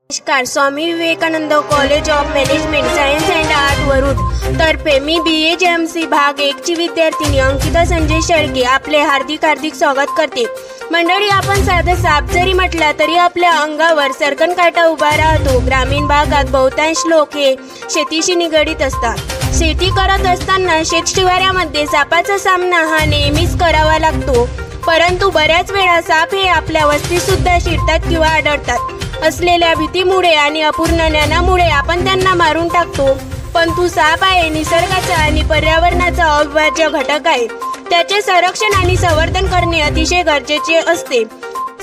नमस्कार. Swami Vivekananda college of management science and art Warud तर्फे मी BA JMC भाग 1 ची विद्यार्थिनी अंकिता संजय शेळके आपले हार्दिक स्वागत करते. मंडळी, आपण साधं साप जरी म्हटला तरी आपल्या अंगावर सरकनकाटा उभा राहतो. ग्रामीण भागात बहुतांश लोक हे शेतीशी निगडीत असतात. शेती करत असताना शेतशिवाऱ्यामध्ये सापाचा सामना हा नेहमीच करावा लागतो. परंतु बऱ्याच वेळा साप हे आपल्या वस्तीत सुद्धा शिरतात किंवा आढळतात. असलेल्या भीतीमुळे आणि अपूर्ण ज्ञानामुळे आपण त्यांना मारून टाकतो. पण तो साप आहे निसर्गाचा आणि पर्यावरणाचा अविभाज्य घटक आहे. त्याचे संरक्षण आणि संवर्धन करणे अतिशय गरजेचे असते.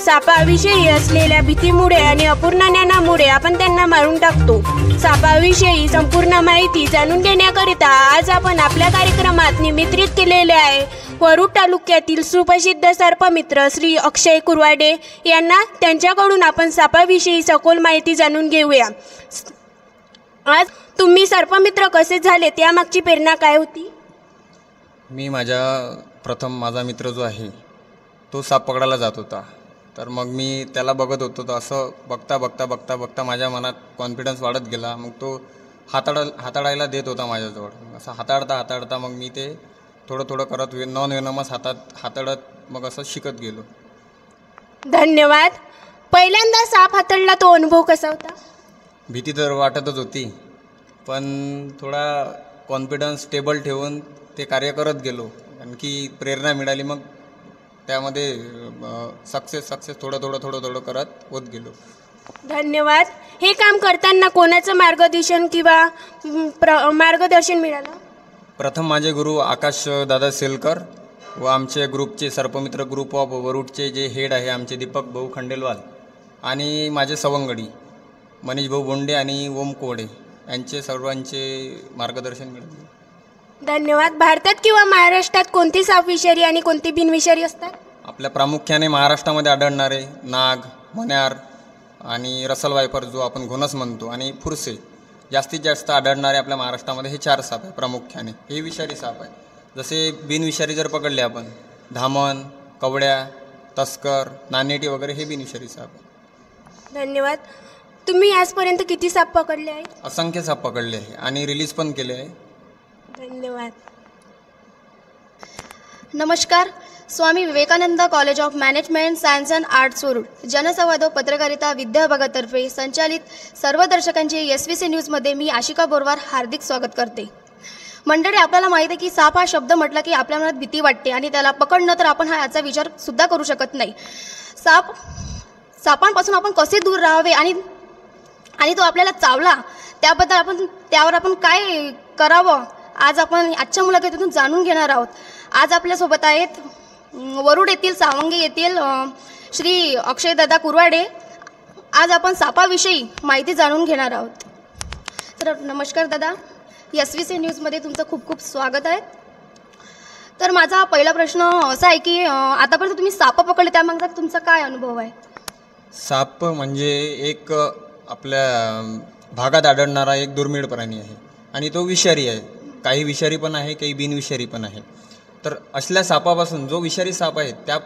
सापाविषयी असलेल्या भीतीमुळे आणि अपूर्ण ज्ञानामुळे आपण त्यांना मारून टाकतो. सापाविषयी संपूर्ण माहिती जाणून घेण्याकरिता आज आपण आपल्या कार्यक्रमात निमंत्रित केलेले आहे वरुड तालुक्यातील सुप्रसिद्ध सर्पमित्र श्री अक्षय कुरवाडे यांना. त्यांच्याकडून आपण सापाविषयी सखोल माहिती जाणून घेऊया. आज तुम्ही सर्पमित्र कसे झाले, त्यामागची प्रेरणा काय होती? माझा मित्र जो आहे तो साप पकडायला जात होता. तर मग मी त्याला बघत होतो. तर असं बघता माझ्या मनात कॉन्फिडन्स वाढत गेला. मग तो हाताळायला देत होता माझ्याजवळ. असं हाताळता मग मी ते थोडं करत नॉन वेनमस हाताळत मग असं शिकत गेलो. धन्यवाद. पहिल्यांदा साप हाताळला तो अनुभव कसा होता? भीती तर वाटतच होती, पण थोडा कॉन्फिडन्स स्टेबल ठेवून ते कार्य करत गेलो. आणखी प्रेरणा मिळाली. मग त्यामध्ये सक्सेस थोडं करत होत गेलो. धन्यवाद. हे काम करताना कोणाचं मार्गदर्शन मिळालं? प्रथम माझे गुरु आकाश दादा सेलकर व आमचे ग्रुपचे सर्पमित्र ग्रुप ऑफ वरुडचे जे हेड आहे आमचे दीपक भाऊ खंडेलवाल आणि माझे सवंगडी मनीष भाऊ बोंडे आणि ओम कोडे यांचे सर्वांचे मार्गदर्शन मिळाले. धन्यवाद. भारतात किंवा महाराष्ट्रात कोणती साप विषारी आणि कोणती बिनविषारी असतात? आपल्या प्रामुख्याने महाराष्ट्रामध्ये आढळणारे नाग, मण्यार आणि रसल वायपर जो आपण घोणस म्हणतो आणि फुरसे जास्तीत जास्त आढळणारे आपल्या महाराष्ट्रामध्ये हे 4 साप आहे प्रामुख्याने. हे विषारी साप आहे. जसे बिनविषारी जर पकडले आपण धामण, कवड्या, तस्कर, नानेटी वगैरे हे बिनविषारी साप आहे. धन्यवाद. तुम्ही आजपर्यंत किती साप पकडले आहेत? असंख्य साप पकडले आहे आणि रिलीज पण केले आहे. धन्यवाद. नमस्कार. Swami Vivekananda college of management science and arts Warud जनसंवाद व पत्रकारिता विद्याविभागातर्फे संचालित सर्व दर्शकांचे SVC न्यूजमध्ये मी आशिका बोरवार हार्दिक स्वागत करते. मंडळी, आपल्याला माहिती आहे की साप हा शब्द म्हटला की आपल्या मनात भीती वाटते आणि त्याला पकडणं तर आपण याचा विचार सुद्धा करू शकत नाही. सापांपासून आपण कसे दूर राहावे आणि तो आपल्याला चावला त्यावर आपण काय करावं आज आपण आजच्या मुलाखतीतून जाणून घेणार आहोत. आज आपल्यासोबत आहेत वरुड येथील सावंगी येथील श्री अक्षयदादा कुरवाडे. आज आपण सापाविषयी माहिती जाणून घेणार आहोत. तर नमस्कार दादा, SVC न्यूजमध्ये तुमचं खूप स्वागत आहे. तर माझा पहिला प्रश्न असा आहे की आतापर्यंत तुम्ही साप पकडले त्यामागचा तुमचा काय अनुभव आहे? साप म्हणजे एक आपल्या भागात आढळणारा एक दुर्मिळ प्राणी आहे आणि तो विषारी आहे. काही विषारी पण आहे, काही बिनविषारी पण आहे. तर असल्या सापापासून जो विषारी साप आहे त्या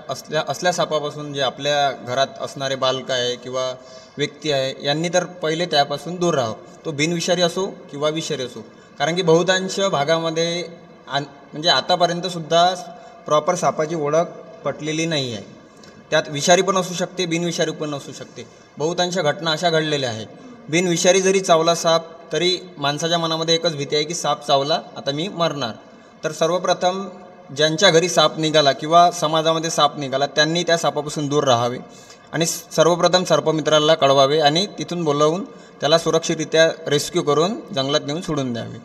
असल्या सापापासून जे आपल्या घरात असणारे बालक आहे किंवा व्यक्ती आहे यांनी तर पहिले त्यापासून दूर राहावं. तो बिनविषारी असो किंवा विषारी असो. कारण की बहुतांश भागामध्ये म्हणजे आतापर्यंतसुद्धा प्रॉपर सापाची ओळख पटलेली नाही आहे. त्यात विषारी पण असू शकते, बिनविषारी पण असू शकते. बहुतांश घटना अशा घडलेल्या आहेत. बिनविषारी जरी चावला साप तरी माणसाच्या मनामध्ये एकच भीती आहे की साप चावला आता मी मरणार. तर सर्वप्रथम ज्यांच्या घरी साप निघाला किंवा समाजामध्ये साप निघाला त्यांनी त्या सापापासून दूर राहावे आणि सर्वप्रथम सर्पमित्राला कळवावे आणि तिथून बोलावून त्याला सुरक्षितरित्या रेस्क्यू करून जंगलात नेऊन सोडून द्यावे.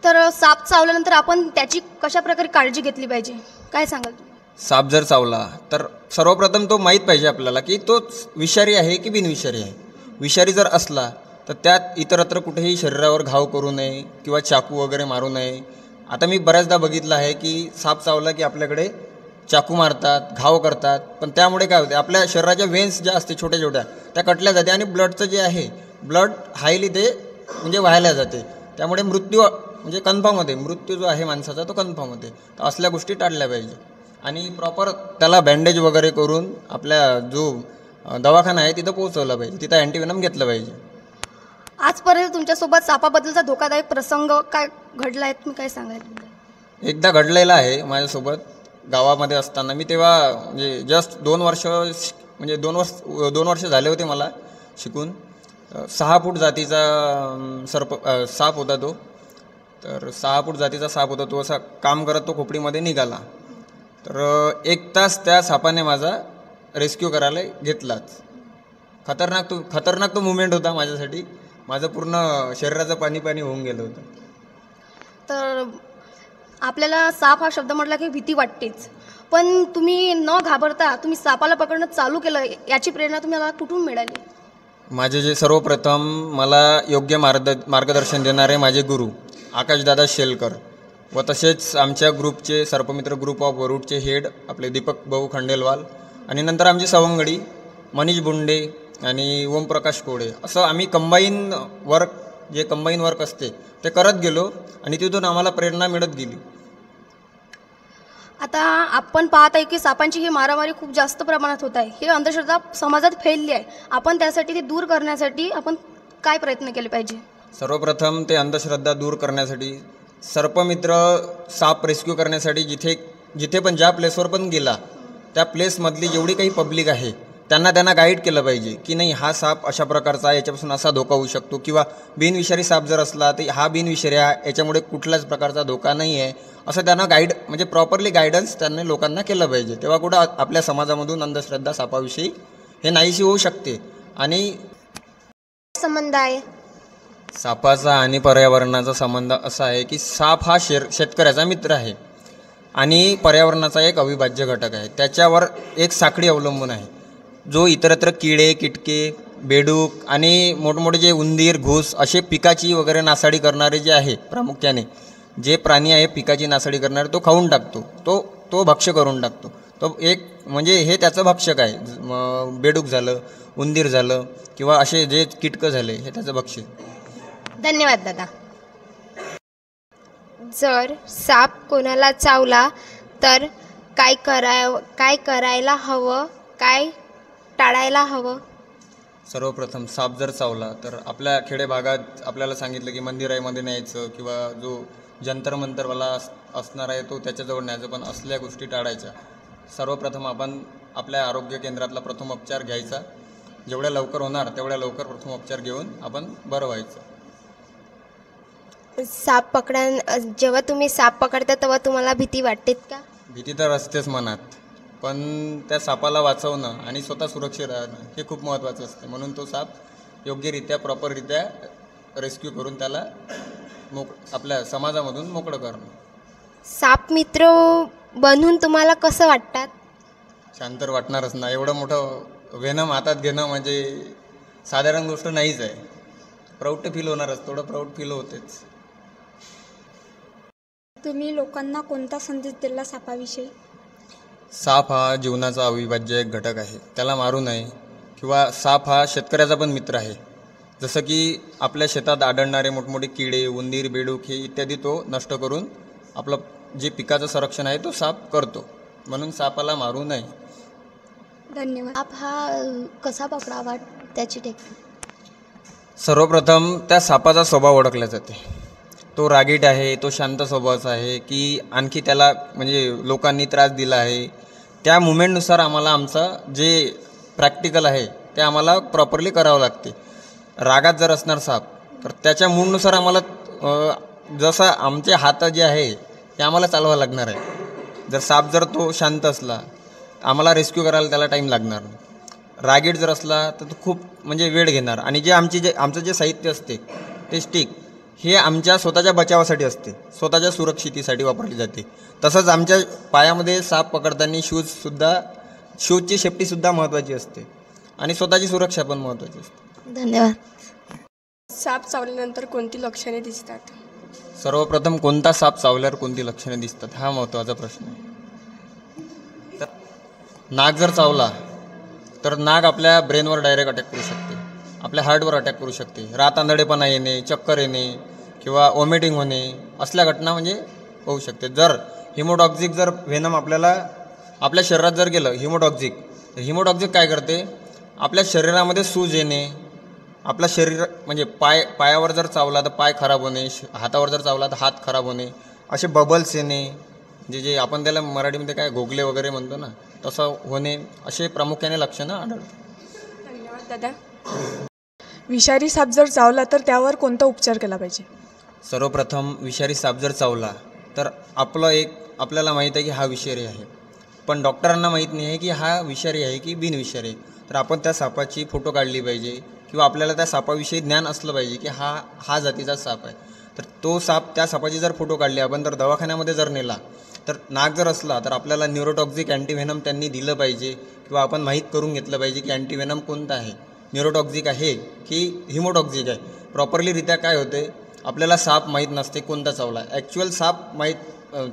तर साप चावल्यानंतर आपण त्याची कशाप्रकारे काळजी घेतली पाहिजे, काय सांगाल? साप जर चावला तर सर्वप्रथम तो माहीत पाहिजे आपल्याला की तो विषारी आहे की बिनविषारी आहे. विषारी जर असला तर त्यात इतरत्र कुठेही शरीरावर घाव करू नये किंवा चाकू वगैरे मारू नये. आता मी बऱ्याचदा बघितलं आहे की साप चावला की आपल्याकडे चाकू मारतात, घाव करतात. पण त्यामुळे काय होते, आपल्या शरीराच्या वेन्स ज्या असते छोट्या त्या कटल्या जाते आणि ब्लडचं जे आहे ब्लड हायली ते म्हणजे व्हायला जाते. त्यामुळे मृत्यू म्हणजे कन्फर्म होते. मृत्यू जो आहे माणसाचा तो कन्फर्म होते. तर असल्या गोष्टी टाळल्या पाहिजे आणि प्रॉपर त्याला बँडेज वगैरे करून आपल्या जो दवाखाना आहे तिथं पोहोचवलं पाहिजे, तिथं अँटीव्हेनम घेतलं पाहिजे. आजपर्यंत तुमच्यासोबत सापाबद्दलचा धोकादायक प्रसंग काय घडला आहे, तुम्ही काय सांगाल? एकदा घडलेला आहे माझ्यासोबत. गावामध्ये असताना मी तेव्हा म्हणजे जस्ट 2 वर्ष म्हणजे 2 वर्ष झाले होते मला शिकून. 6 फूट जातीचा साप होता तो. तर 6 फूट जातीचा साप होता तो. असा काम करत तो खोपडीमध्ये निघाला. तर 1 तास त्या सापाने माझा रेस्क्यू करायला घेतलाच. खतरनाक तो मुवमेंट होता माझ्यासाठी. माझं पूर्ण शरीराचं पाणी होऊन गेलं होतं. तर आपल्याला साप हा शब्द म्हटला की भीती वाटतेच, पण तुम्ही न घाबरता तुम्ही सापाला पकडणं चालू केलं, याची प्रेरणा तुम्हाला कुठून मिळाली? माझे जे सर्वप्रथम मला योग्य मार्गदर्शन देणारे माझे गुरु आकाशदादा शेलकर व तसेच आमच्या ग्रुपचे सर्पमित्र ग्रुप ऑफ वरुडचे हेड आपले दीपक भाऊ खंडेलवाल आणि नंतर आमचे सवंगडी मनीष बुंडे आणि ओमप्रकाश कोडे, असं आम्ही कंबाईन वर्क असते ते करत गेलो आणि तिथून आम्हाला प्रेरणा मिळत गेली. आता आपण पाहत आहे की सापांची ही मारामारी खूप जास्त प्रमाणात होत आहे. ही अंधश्रद्धा समाजात फैलली आहे. आपण त्यासाठी ती दूर करण्यासाठी आपण काय प्रयत्न केले पाहिजे? सर्वप्रथम ते अंधश्रद्धा दूर करण्यासाठी सर्पमित्र साप रेस्क्यू करण्यासाठी जिथे पण ज्या प्लेसवर पण गेला त्या प्लेसमधली जेवढी काही पब्लिक आहे त्यांना गाईड केलं पाहिजे की नाही, हा साप अशा प्रकारचा आहे, याच्यापासून असा धोका होऊ शकतो, किंवा बिनविषारी साप जर असला तर हा बिनविषारी आहे, याच्यामुळे कुठल्याच प्रकारचा धोका नाही आहे, असं त्यांना म्हणजे प्रॉपरली गायडन्स त्यांनी लोकांना केलं पाहिजे. तेव्हा कुठं आपल्या समाजामधून अंधश्रद्धा सापाविषयी हे नाहीशी होऊ शकते. आणि संबंध आहे सापाचा आणि पर्यावरणाचा संबंध असा आहे की साप हा शेतकऱ्याचा मित्र आहे आणि पर्यावरणाचा एक अविभाज्य घटक आहे. त्याच्यावर एक साखळी अवलंबून आहे. जो इतरत्र किडे किटके बेडूक आणि मोठमोठे जे उंदीर घुस असे पिकाची वगैरे नासाडी करणारे जे आहे, प्रामुख्याने जे प्राणी आहे पिकाची नासाडी करणारे, तो खाऊन टाकतो, तो भक्ष्य करून टाकतो. तो एक म्हणजे हे त्याचं भक्षक आहे. बेडूक झालं, उंदीर झालं किंवा असे जे कीटकं झाले हे त्याचं भक्ष्य. धन्यवाद दादा. जर साप कोणाला चावला तर काय करायला हवं, काय टाळायला हवं? सर्वप्रथम साप जर चावला तर आपल्या खेडे भागात आपल्याला सांगितलं की मंदिरामध्ये न्यायचं किंवा जो जंतरमंतरवाला असणार आहे तो त्याच्याजवळ न्यायचं, पण असल्या गोष्टी टाळायच्या. सर्वप्रथम आपण आपल्या आरोग्य केंद्रातला प्रथमोपचार घ्यायचा. जेवढ्या लवकर होणार तेवढ्या लवकर प्रथमोपचार घेऊन आपण बरं व्हायचं. जेव्हा तुम्ही साप पकडता तेव्हा तुम्हाला भीती वाटते का? भीती तर असतेच मनात, पण त्या सापाला वाचवणं आणि स्वतः सुरक्षित राहणं हे खूप महत्त्वाचं असते. म्हणून तो साप योग्यरित्या प्रॉपररित्या रेस्क्यू करून त्याला आपल्या समाजामधून मोकळं करणं. साप मित्र बनून तुम्हाला कसं वाटतात? शांत वाटणारच ना. एवढं मोठं वेनम हातात घेणं म्हणजे साधारण गोष्ट नाहीच आहे. प्राऊड फील होणारच, थोडं प्राऊड फील होतेच. तुम्ही लोकांना कोणता संदेश दिला सापाविषयी? साप हा जीवनाचा अविभाज्य एक घटक आहे. त्याला मारू नये. किंवा साप हा शेतकऱ्याचा पण मित्र आहे. जसं की आपल्या शेतात आढळणारे मोठमोठे किडे उंदीर बेडूक हे इत्यादी तो नष्ट करून आपलं जे पिकाचं संरक्षण आहे तो साप करतो. म्हणून सापाला मारू नये. धन्यवाद. साप हा कसा पकडावा, त्याची टेक्निक? सर्वप्रथम त्या सापाचा स्वभाव ओळखला जाते. तो रागीट आहे, तो शांत स्वभावाचा आहे की आणखी त्याला म्हणजे लोकांनी त्रास दिला आहे. त्या मुवमेंटनुसार आम्हाला आमचं जे प्रॅक्टिकल आहे ते आम्हाला प्रॉपरली करावं लागते. रागात जर असणार साप तर त्याच्या मूडनुसार आम्हाला जसं आमचे हात जे आहे ते आम्हाला चालवावं लागणार आहे. जर तो शांत असला आम्हाला रेस्क्यू करायला त्याला टाईम लागणार. रागीट जर असला तर तो खूप म्हणजे वेळ घेणार. आणि आमचं जे साहित्य असते ते स्टिक हे आमच्या स्वतःच्या बचावासाठी असते, स्वतःच्या सुरक्षितेसाठी वापरली जाते. तसंच आमच्या पायामध्ये साप पकडताना शूजची सेफ्टीसुद्धा महत्त्वाची असते आणि स्वतःची सुरक्षा पण महत्त्वाची असते. धन्यवाद. साप चावल्यानंतर कोणती लक्षणे दिसतात? सर्वप्रथम कोणता साप चावल्यावर कोणती लक्षणे दिसतात हा महत्त्वाचा प्रश्न आहे. तर नाग जर चावला तर नाग आपल्या ब्रेनवर डायरेक्ट अटॅक करू शकते, आपल्या हार्टवर अटॅक करू शकते. रात आंधळेपणा येणे, चक्कर येणे किंवा वॉमिटिंग होणे असल्या घटना म्हणजे होऊ शकते. जर हिमोटॉक्झिक जर व्हेनम आपल्या शरीरात जर गेलं हिमोटॉक्झिक काय करते, आपल्या शरीरामध्ये सूज येणे आपला शरीर म्हणजे पायावर जर चावला तर पाय खराब होणे, हातावर जर चावला तर हात खराब होणे, असे बबल्स येणे, जे आपण त्याला मराठीमध्ये काय घोगले वगैरे म्हणतो ना, तसं होणे, असे प्रामुख्याने लक्षणं आढळतात. धन्यवाद दादा. विषारी साप जर चावला तर त्यावर कोणता उपचार केला पाहिजे? सर्वप्रथम विषारी साप जर चावला तर आपल्याला माहीत आहे की हा विषारी आहे, पण डॉक्टरांना माहीत नाही आहे की हा विषारी आहे की बिनविषारी आहे. तर आपण त्या सापाची फोटो काढली पाहिजे किंवा आपल्याला त्या सापाविषयी ज्ञान असलं पाहिजे की हा जातीचा साप आहे. तर त्या सापाची जर फोटो काढली आपण, तर दवाखान्यामध्ये जर नेला, तर नाक जर असला तर आपल्याला न्यूरोटॉक्सिक अँटीव्हेनम त्यांनी दिलं पाहिजे किंवा आपण माहीत करून घेतलं पाहिजे की अँटीव्हेनम कोणता आहे, न्यूरोटॉक्सिक आहे की हिमोटॉक्सिक आहे. प्रॉपरलीरित्या काय होते, आपल्याला साप माहीत नसते कोणता चावला. ॲक्च्युअल साप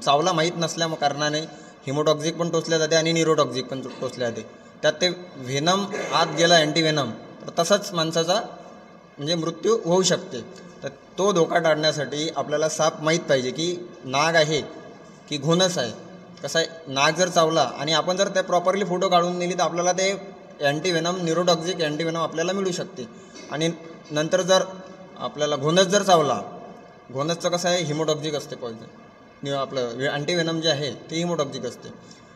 चावला माहीत नसल्या कारणाने हिमोटॉक्सिक पण टोचल्या जाते आणि न्यूरोटॉक्सिक पण टोचल्या जाते. त्यात ते व्हेनम आत गेला अँटीव्हेनम, तर तसाच माणसाचा म्हणजे मृत्यू होऊ शकते. तर तो धोका टाळण्यासाठी आपल्याला साप माहीत पाहिजे की नाग आहे की घोणस आहे. कसं आहे, नाग जर चावला आणि आपण जर त्या प्रॉपरली फोटो काढून नेली तर आपल्याला ते अँटीव्हेनम, न्यूरोटॉक्सिक अँटीव्हेनम आपल्याला मिळू शकते. आणि नंतर जर आपल्याला घोणस जर चावला, घोणसचं कसं आहे, हिमोटॉक्सिक असते पॉइझन, आपलं अँटीव्हेनम जे आहे ते हिमोटॉक्सिक असते.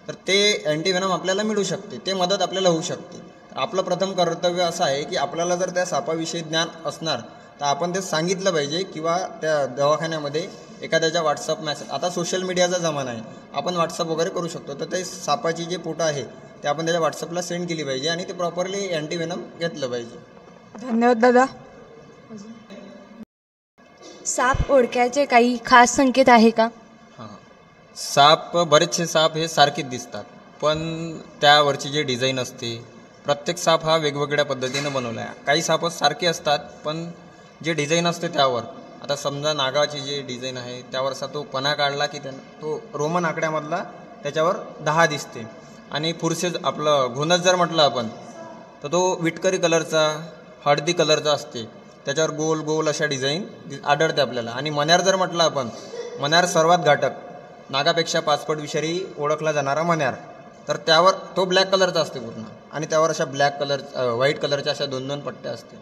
तर ते अँटीव्हेनम आपल्याला मिळू शकते, ते मदत आपल्याला होऊ शकते. आपलं प्रथम कर्तव्य असं आहे की आपल्याला जर त्या सापाविषयी ज्ञान असणार तर आपण ते सांगितलं पाहिजे किंवा त्या दवाखान्यामध्ये एखाद्याच्या व्हॉट्सअप मेसेज, आता सोशल मीडियाचा जमाना आहे, आपण व्हॉट्सअप वगैरे करू शकतो. तर ते सापाची जे फोटो आहे ते आपण त्याच्या व्हॉट्सअपला सेंड केली पाहिजे आणि ते प्रॉपरली अँटीव्हेनम घेतलं पाहिजे. धन्यवाद दादा. साप ओळखायचे काही खास संकेत आहे का? साप, बरेचसे साप हे सारखेच दिसतात, पण त्यावरची जे डिझाईन असते, प्रत्येक साप हा वेगवेगळ्या पद्धतीनं बनवला आहे. काही साप सारखे असतात, पण जे डिझाईन असते त्यावर, आता समजा नागाची जे डिझाईन आहे त्यावर असा तो पणा काढला की तो रोमन आकड्यामधला त्याच्यावर 10 दिसते. आणि पुरुषे आपलं घोणस जर म्हटलं आपण तर तो विटकरी कलरचा, हळदी कलरचा असते, त्याच्यावर गोल गोल अशा डिझाईन आढळते आपल्याला. आणि मण्यार जर म्हटलं आपण, मण्यार सर्वात घातक, नागापेक्षा 5 पट विषारी ओळखला जाणारा मण्यार, तर त्यावर तो ब्लॅक कलरचा असते पूर्ण आणि त्यावर अशा व्हाईट कलरच्या अशा 2-2 पट्ट्या असते.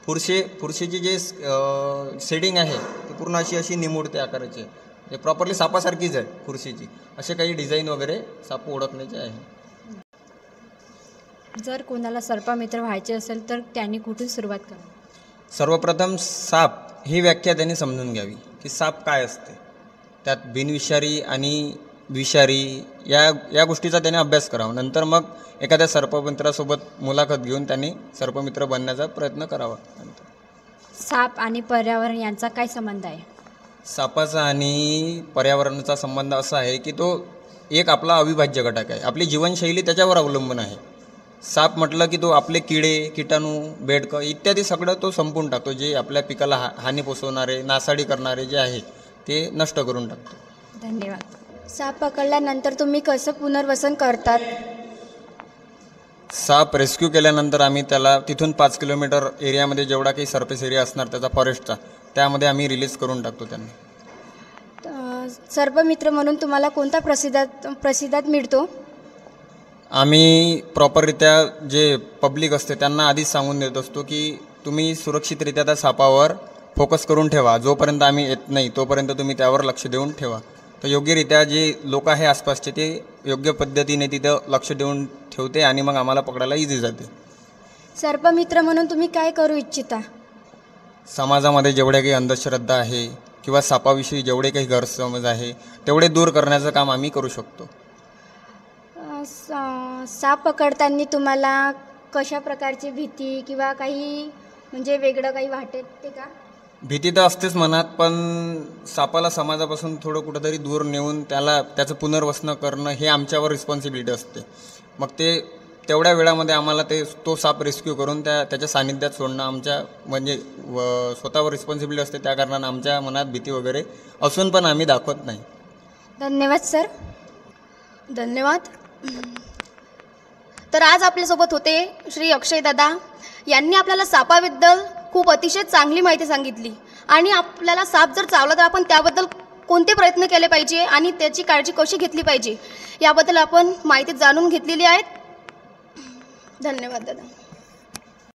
फुरशीची जे शेडिंग आहे ती पूर्ण अशी निमुडते आकाराची, म्हणजे प्रॉपरली सापासारखीच आहे फुरशीची. असे काही डिझाईन वगैरे साप ओळखण्याचे आहे. जर कोणाला सर्पमित्र व्हायचे असेल तर त्यांनी कुठून सुरुवात करावी? सर्वप्रथम साप ही व्याख्या त्यांनी समजून घ्यावी की साप काय असते, त्यात बिनविषारी आणि विषारी या गोष्टीचा त्याने अभ्यास करावा. नंतर मग एखाद्या सर्पमित्रासोबत मुलाखत घेऊन त्यांनी सर्पमित्र बनण्याचा प्रयत्न करावा. साप आणि पर्यावरण यांचा काय संबंध आहे? सापाचा आणि पर्यावरणाचा संबंध असा आहे की तो एक आपला अविभाज्य घटक आहे. आपली जीवनशैली त्याच्यावर अवलंबून आहे. साप म्हटलं की तो आपले किडे, किटाणू, बेडकं इत्यादी सगळं तो संपून टाकतो. जे आपल्या पिकाला हानी पोचवणारे, नासाडी करणारे जे आहे ते नष्ट करून टाकतो. धन्यवाद. साप पकडल्यानंतर तुम्ही कसं पुनर्वसन करतात? साप रेस्क्यू केल्यानंतर आम्ही त्याला तिथून 5 किलोमीटर एरियामध्ये जेवढा काही सरफेस एरिया असणार त्याचा फॉरेस्टचा, त्यामध्ये आम्ही रिलीज करून टाकतो त्यांना. सर्पमित्र म्हणून तुम्हाला कोणता प्रसिद्धात मिळतो? आम्ही प्रॉपररित्या जे पब्लिक असते त्यांना आधीच सांगून देत असतो की तुम्ही सुरक्षितरित्या त्या सापावर फोकस करून ठेवा. जोपर्यंत आम्ही येत नाही तोपर्यंत तुम्ही त्यावर लक्ष देऊन ठेवा. तर योग्यरित्या जे लोक आहे आसपासचे ते योग्य पद्धतीने तिथं लक्ष देऊन ठेवते आणि मग आम्हाला पकडायला इझी जाते. सर्पमित्र म्हणून तुम्ही काय करू इच्छिता? समाजामध्ये जेवढ्या काही अंधश्रद्धा आहे किंवा सापाविषयी जेवढे काही गैरसमज आहे तेवढे दूर करण्याचं काम आम्ही करू शकतो. साप पकडताना तुम्हाला कशा प्रकारची भीती किंवा काही म्हणजे वेगळं काही वाटते का? भीती तर असतेच मनात, पण सापाला समाजापासून थोडं कुठंतरी दूर नेऊन त्याचं पुनर्वसन करणं हे आमच्यावर रिस्पॉन्सिबिलिटी असते. मग ते तेवढ्या वेळामध्ये आम्हाला तो साप रेस्क्यू करून त्याच्या सानिध्यात सोडणं आमच्या म्हणजे स्वतःवर रिस्पॉन्सिबिलिटी असते. त्या कारणानं आमच्या मनात भीती वगैरे असून पण आम्ही दाखवत नाही. धन्यवाद सर. धन्यवाद. तर आज आपल्यासोबत होते श्री अक्षय दादा. यांनी आपल्याला सापाबद्दल खूप अतिशय चांगली माहिती सांगितली आणि आपल्याला साप जर चावला तर आपण त्याबद्दल कोणते प्रयत्न केले पाहिजे आणि त्याची काळजी कशी घेतली पाहिजे याबद्दल आपण माहिती जाणून घेतलेली आहे. धन्यवाद दादा.